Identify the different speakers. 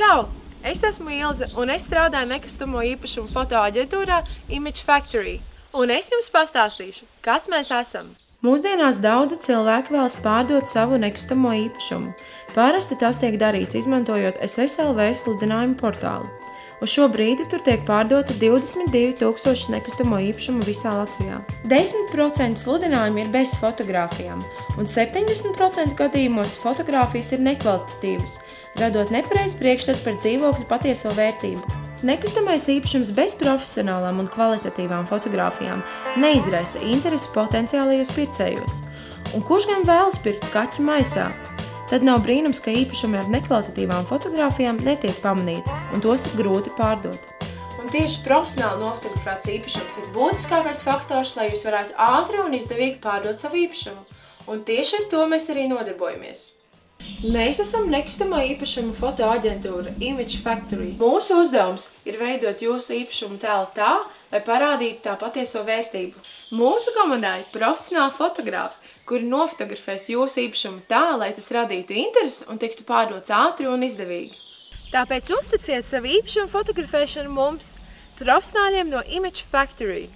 Speaker 1: Čau! Es esmu Ilze, un es strādāju nekustamo īpašumu fotoaģentūrā Image Factory. Un es jums pastāstīšu, kas mēs esam. Mūsdienās daudzi cilvēki vēlas pārdot savu nekustamo īpašumu. Parasti tas tiek darīts, izmantojot SSLV sludinājumu portālu. Uz šo brīdi tur tiek pārdota 22,000 nekustamo īpašumu visā Latvijā. 10% sludinājumu ir bez fotogrāfijām, un 70% gadījumos fotogrāfijas ir nekvalitatīvas, radot nepareizu priekšstatu par dzīvokļu patieso vērtību. Nekustamais īpašums bez profesionālām un kvalitatīvām fotogrāfijām neizraisa interesi potenciālajos pircējos. Un kurš gan vēlas pirkt kaķi maisā? Tad nav brīnums, ka īpašumi ar nekvalitatīvām fotogrāfijām netiek pamanīti, un tos ir grūti pārdot. Un tieši profesionāli nofotografēts īpašums ir būtiskākais faktors, lai jūs varētu ātri un izdevīgi pārdot savu īpašumu. Un tieši ar to mēs arī nodarbojamies. Mēs esam nekustamo īpašumu fotoaģentūra Image Factory. Mūsu uzdevums ir veidot jūsu īpašumu tēlu tā, lai parādītu tā patieso vērtību. Mūsu komandā ir profesionāli fotografi, kuri nofotografēs jūsu īpašumu tā, lai tas radītu interesi un tiktu pārdots ātri un izdevīgi. Tāpēc uzticiet savu īpašumu fotografēšanu mums, profesionāļiem no Image Factory.